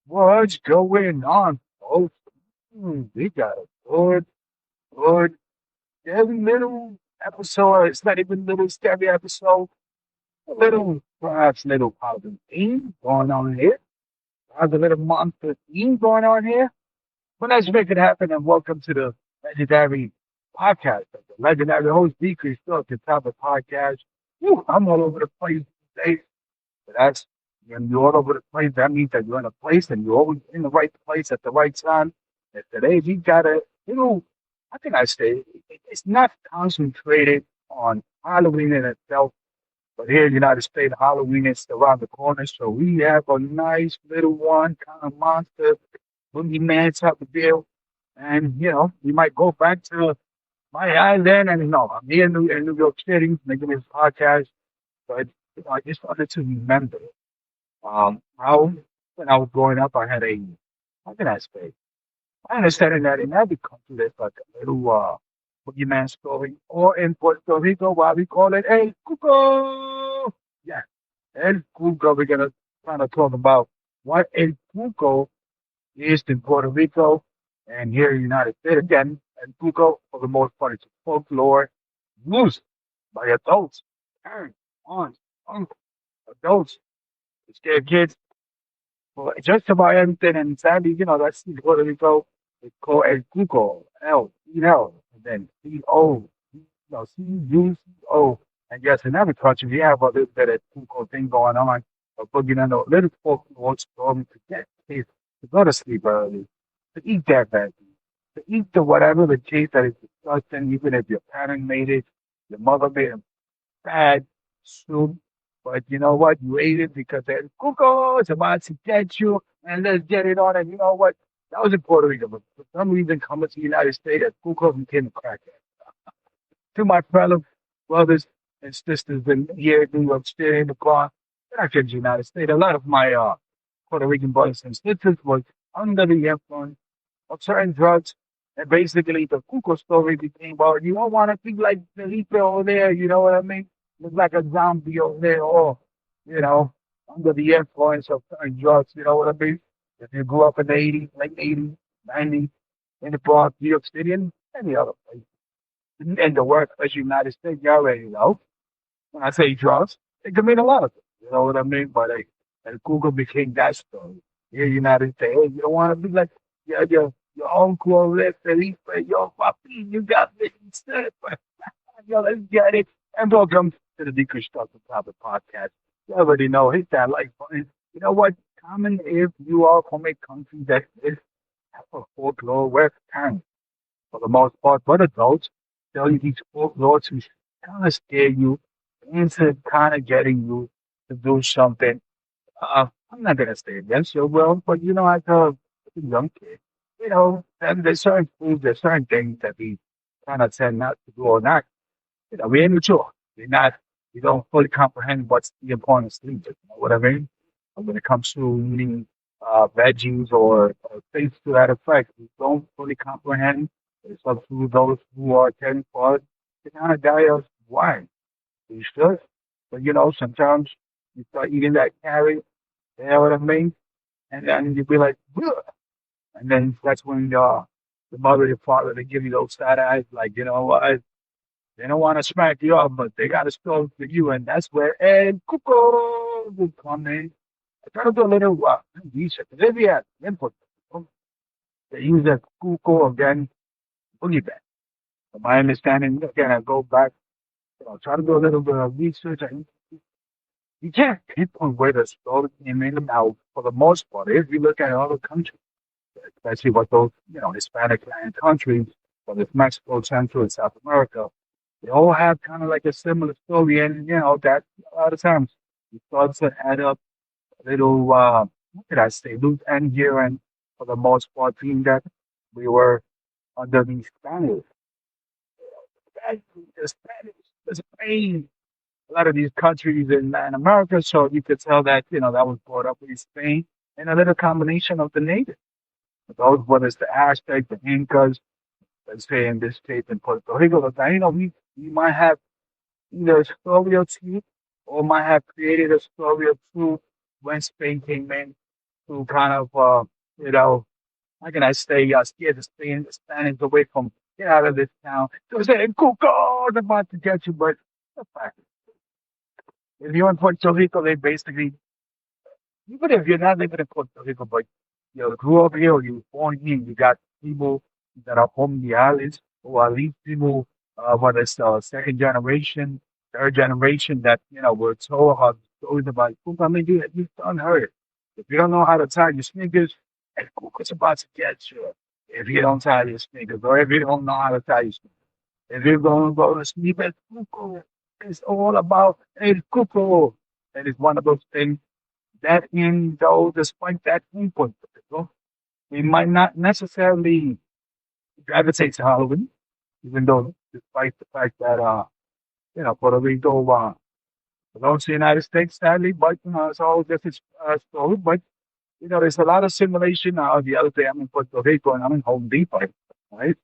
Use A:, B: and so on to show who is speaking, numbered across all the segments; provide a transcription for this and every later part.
A: What's going on, folks? We got a good, every little episode. It's not even little scary episode. A little, perhaps little Halloween theme going on here. Has a little monster theme going on here. But let's make it happen and welcome to the legendary podcast. The legendary host, D-constructingTopics podcast. I'm all over the place today. But that's when you're all over the place, that means that you're in a place and you're always in the right place at the right time. And today we gotta, I think I say it's not concentrated on Halloween in itself, but here in the United States, Halloween is around the corner. So we have a nice little one, kind of monster, boogeyman type of deal. And, we might go back to my island and, I'm here in New York City making this podcast. But, I just wanted to remember how when I was growing up, I had how can I say? I understand that in every country there's like a little boogeyman story, or in Puerto Rico, why we call it El Cuco. Yeah, El Cuco. We're gonna kind of talk about what El Cuco is in Puerto Rico and here in the United States. Again, El Cuco, for the most part, it's folklore used by adults, parents, aunts, uncles, adults to scare kids. Well, just about everything, and sadly, that's in Puerto Rico. It's called El Cuco, L, and then C-O, C-U-C-O. And yes, in every country, we have a little bit of Cuco thing going on, a boogie on a little folklore story to get kids to go to sleep early, to eat that veggie, to eat the whatever the case that is disgusting, even if your parent made it, your mother made it bad soup. But you know what? You ate it because there's Cuco is about to get you, and let's get it on. And you know what? That was in Puerto Rico, but for some reason, coming to the United States, that Cuco became a crackhead. To my fellow brothers and sisters in here in New York City in the car, and I came to the United States, a lot of my Puerto Rican brothers and sisters was under the influence of certain drugs. And basically, the Cuco story became, well, you don't want to be like Felipe over there, you know what I mean? Look like a zombie over there, or, you know, under the influence of certain drugs, you know what I mean? If you grew up in the 80s, late 80s, 90s, in the Bronx, New York City, and any other place, and the work, especially United States, you already know. When I say drugs, it could mean a lot of things, you know what I mean? But and Google became that story. Here, United States, hey, you don't want to be like your uncle over there, Felipe, yo, papi, you got me instead. Yo, let's get it. And welcome to the Deconstructing Topic podcast. You already know, hit that like button. You know what? Common if you are from a country that is have a folklore where parents, for the most part, but adults, tell you these folklore to kind of scare you into kind of getting you to do something. I'm not gonna say against your will, but as a young kid, and there's certain foods, there's certain things that we kind of tend not to do or not. We're immature. We don't fully comprehend what's the importance of sleep. You know what I mean? And when it comes to eating veggies or things to that effect, we don't fully comprehend. It's up to those who are caring for us to kind of guide us why we should. But sometimes you start eating that carrot, you know what I mean? And then you be like, ugh. And then that's when the mother and father they give you those side eyes, like, what? They don't want to smack you up, but they got to spill for you, and that's where Ed Cuco will come in. I try to do a little research. If you have input, they use that Cuco again, Boogeyman. From my understanding, again, I go back, try to do a little bit of research. And you can't pinpoint where the story came in now, for the most part. If you look at other countries, especially what those, Hispanic land countries, whether it's Mexico, Central, and South America, they all have kind of like a similar story, and that a lot of times it starts to add up a little. What could I say? Loose end here, and for the most part, being that we were under the Spanish, the Spanish, the Spain, a lot of these countries in Latin America. So you could tell that that was brought up in Spain, and a little combination of the natives. Those, whether it's the Aztecs, the Incas, let's say in this case in Puerto Rico, but we might have either a story or two, or might have created a story or two when Spain came in to kind of, you know, how can I say, scare the Spanish away from get out of this town. So saying, Cuco, they're about to get you, but the fact, if you're in Puerto Rico, they basically, even if you're not living in Puerto Rico, but you grew up here or you were born here, you got people that are familiares, or at least people, whether it's second generation, third generation, that, were told about stories about Cuco. I mean, you've done heard. If you don't know how to tie your sneakers, and Cuco's about to get you. If you don't tie your sneakers, or if you don't know how to tie your sneakers, if you're going to go to sleep at Cuco, it's all about El Cuco. And it's one of those things that in though despite that input, we might not necessarily gravitate to Halloween, even though despite the fact that Puerto Rico belongs to the United States, sadly, but it's all different story. But there's a lot of simulation. The other day I'm in Puerto Rico and I'm in Home Depot, right?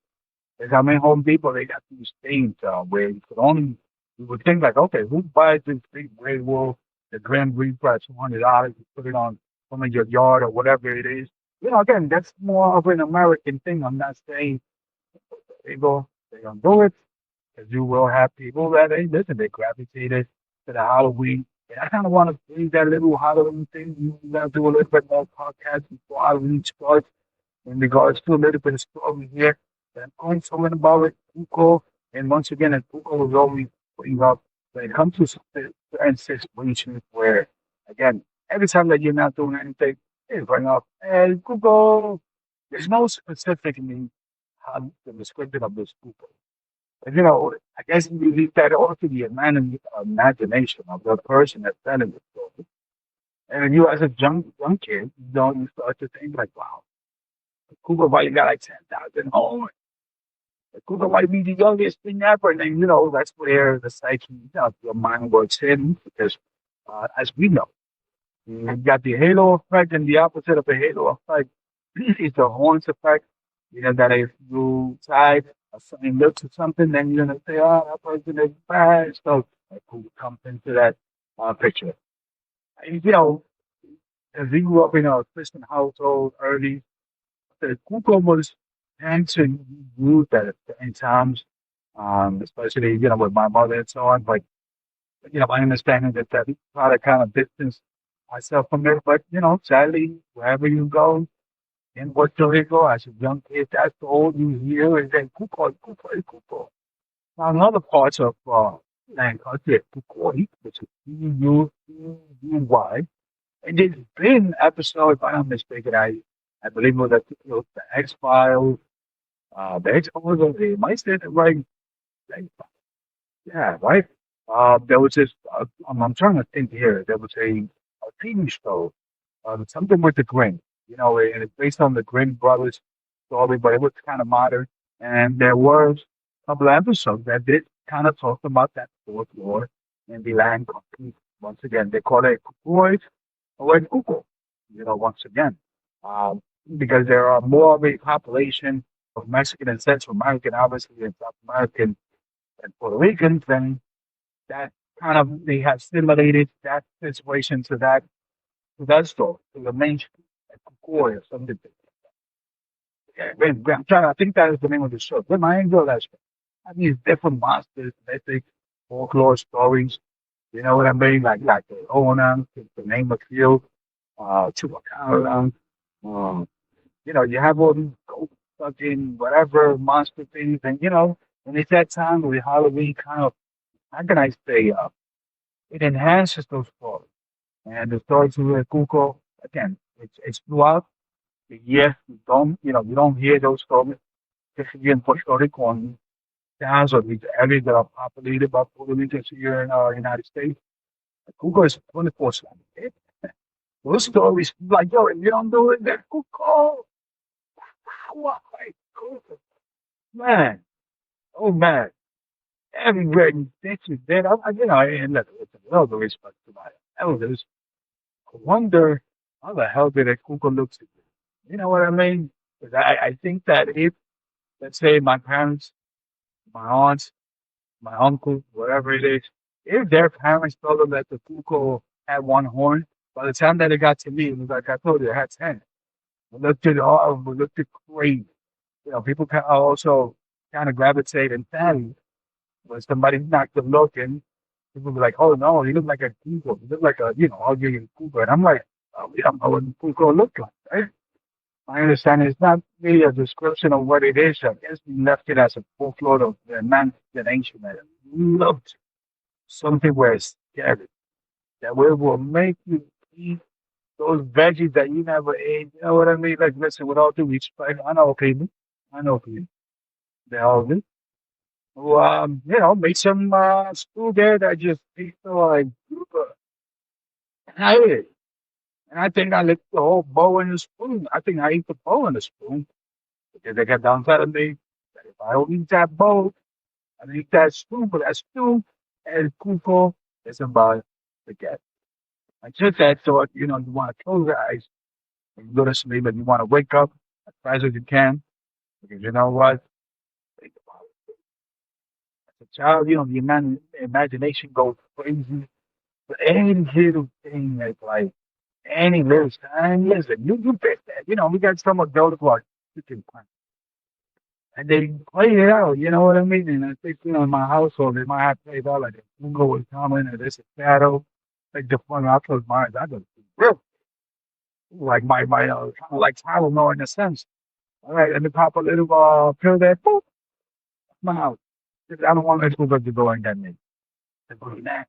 A: As I'm in Home Depot, they got these things where you would think like, okay, who buys this big gray wolf, the Grand Reaper at $200, you put it on some of your yard or whatever it is. Again, that's more of an American thing. I'm not saying they go, they don't do it, because you will have people that, hey, listen, they gravitated to the Halloween. And I kind of want to bring that little Halloween thing. You got to do a little bit more podcast before Halloween starts in regards to a little bit of story here. I'm going to learn about it, Cuco. And once again, Cuco is always putting up when it comes to certain situations where, again, every time that you're not doing anything, they bring up, hey, Cuco. There's no specific name, how the description of this Cuco. But, I guess you leave that all to the imagination of the person that's telling the story. And you, as a young kid, you start to think like, wow, Cuco might got like 10,000 homes. Cuco might be the youngest thing ever. And then, that's where the psyche, your mind works in. Because as we know, you got the halo effect, and the opposite of the halo effect is the horns effect. That if you tie a certain look to something, then you're going to say, oh, that person is bad. So who comes into that picture? And, as we grew up in a Christian household early, the Cuco was handsome used at certain times, especially, with my mother and so on. But, I understand that try to kind of distance myself from it. But, sadly, wherever you go in Puerto Rico as a young kid, that's all you hear is that Cuco, Cuco, Cuco. Now, in other parts of land country, Cucuoy, which is Cucuy. And there's been episode, if I'm not mistaken, I believe it was the X Files, the X Files. They might say it right. Like, yeah, right. There was this. I'm trying to think here. There was a TV show, something with the Grimm. And it's based on the Grimm brothers story, but it was kind of modern. And there was a couple of episodes that did kind of talk about that folklore in the land country. Once again, they call it Cucuoy or Cuco. Once again, because there are more of a population of Mexican and Central American, obviously, and South American and Puerto Ricans, then that kind of they have simulated that situation to that story, to the mainstream, like Cucuoy or something. Yeah, I'm trying. I think that is the name of the show. But I enjoy that show. I mean, different monsters, mythic, folklore stories. You know what I mean? Like the Onan, the name of field, Chupacabra. Um, you have all these ghost fucking whatever monster things, and and it's that time with Halloween kind of, how can I say, it enhances those stories. And the stories with Cuco, again, it's throughout the year. You don't hear those stories, especially in Puerto Rico and towns or these areas that are populated by Puerto Ricans here in United States. Cuco is 24/7. Those stories, like, yo, if you don't do it, then Cuco. Why? Cuco. Man, oh man, everywhere you think you did. And look, with all the respect to my elders, I wonder how the hell did a Cuco look to you? You know what I mean? 'Cause I think that if, let's say, my parents, my aunts, my uncle, whatever it is, if their parents told them that the Cuco had one horn, By the time that it got to me, it was like I told you, I had 10. We looked at all of them, we looked at crazy. People can also kind of gravitate and family. When somebody's not good looking, people be like, "Oh no, he look like a Cuco. He look like a ugly Cuco." And I'm like, "Oh, we don't know what Cuco look like, right?" I understand it's not really a description of what it is. I guess we left it as a folklore of the imagination that looked something where it's scary, that will make you eat those veggies that you never ate. You know what I mean? Like, listen, with all due respect, I know people, they all do. Who, make some stew there that just tastes like, and I ate it. And I think I licked the whole bowl in the spoon. I think I ate the bowl in the spoon because they kept down telling me that if I don't eat that bowl, I eat that spoon, but that spoon and Cuco is about to get. I just that thought, you want to close your eyes and you go to sleep and you want to wake up as fast as you can because you know what? Think about it. As a child, the imagination goes crazy. But any little thing that's like any little sign, listen, you bet that. We got some adults who are freaking fun. And they play it out, you know what I mean? And I think, in my household, they might have played out like a Cuco was coming or this a shadow. Like the fun, I close my eyes, I go, real. Like kind of like Tylenol in a sense. All right, let me pop a little pill there, boop, my house. I don't want to go to go and get me. Nah.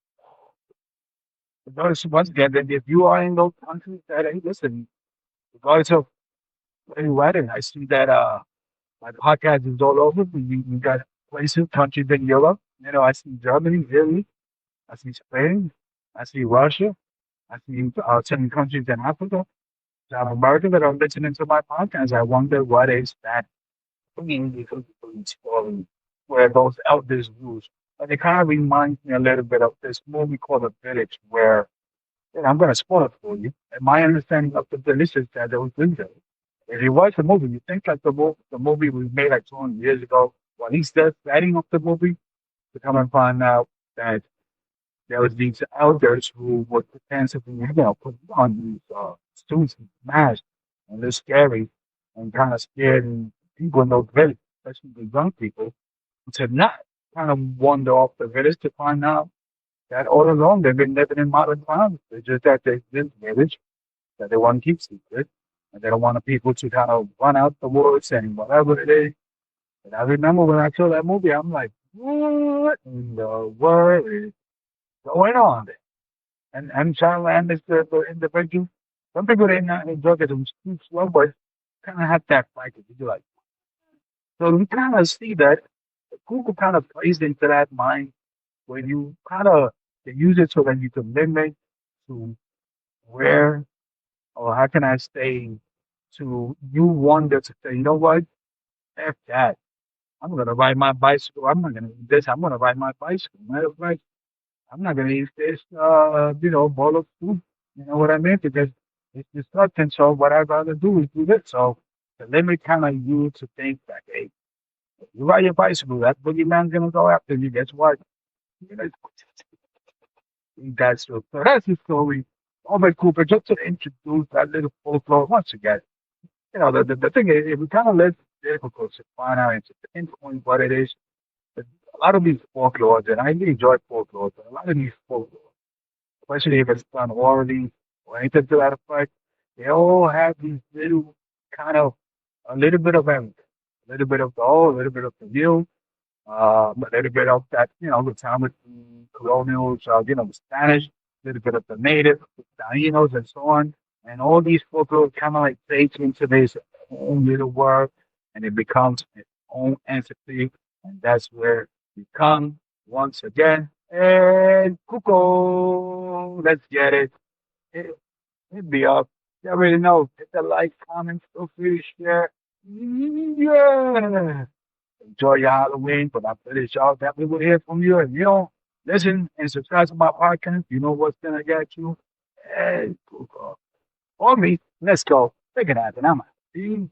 A: Regardless, once again, then if you are in those countries that, hey, listen, regardless of where you're at, and I see that my podcast is all over. We got places, countries in Europe. I see Germany, Italy, I see Spain, I see Russia, I see certain countries in Africa, South America that are listening to my podcast. I wonder what is that community story where those elders use. And it kind of reminds me a little bit of this movie called The Village, where I'm going to spoil it for you. And my understanding of the village is that there was windows. If you watch the movie, you think like the movie was made like 200 years ago. Well, at least the setting of the movie to come and find out that there was these elders who would potentially, put on these students masks and they're scary and kind of scared people in those villages, especially the young people, to not kind of wander off the village to find out that all along they've been living in modern times. It's just that they this village that they want to keep secret and they don't want the people to kind of run out the woods and whatever it is. And I remember when I saw that movie, I'm like, what in the world is going on there? And Thailand is the individual. Some people they not enjoy it, it's too slow, but kind of have that fight. You like, so you kind of see that Google kind of plays into that mind where you kind of use it so that you can limit to where or how can I say to you wonder to say, you know what? F that. I'm gonna ride my bicycle. I'm not gonna eat this. I'm gonna ride my bicycle. Matter of fact, I'm not gonna eat this bowl of food. You know what I mean? Because it's disgusting. So what I'd rather do is do this. So the limit kind of you to think that, hey, if you ride your bicycle, that boogeyman's gonna go after you. Guess what? You're gonna eat that stuff. So that's the story. Oh my Cooper, just to introduce that little folklore once again. The thing is, if we kind of let difficult to find out and to pinpoint what it is, but a lot of these folklores, and I really enjoy folklore, but a lot of these folklore, especially if it's done orally or anything to that effect, they all have these little kind of a little bit of everything. A little bit of the old, a little bit of the new, a little bit of that, the time with the colonials, the Spanish, a little bit of the native, the Tainos, and so on. And all these folklore kind of like fades into this own little world, and it becomes its own entity. And that's where we come once again. And Cuco, let's get it. Hit me up. You already know. Hit the like, comment, feel free to share. Yeah. Enjoy your Halloween, but I'm pretty sure that we will hear from you. And listen and subscribe to my podcast. You know what's gonna get you. Hey, Cuco. Or me. Let's go. Take it out, and I'm out.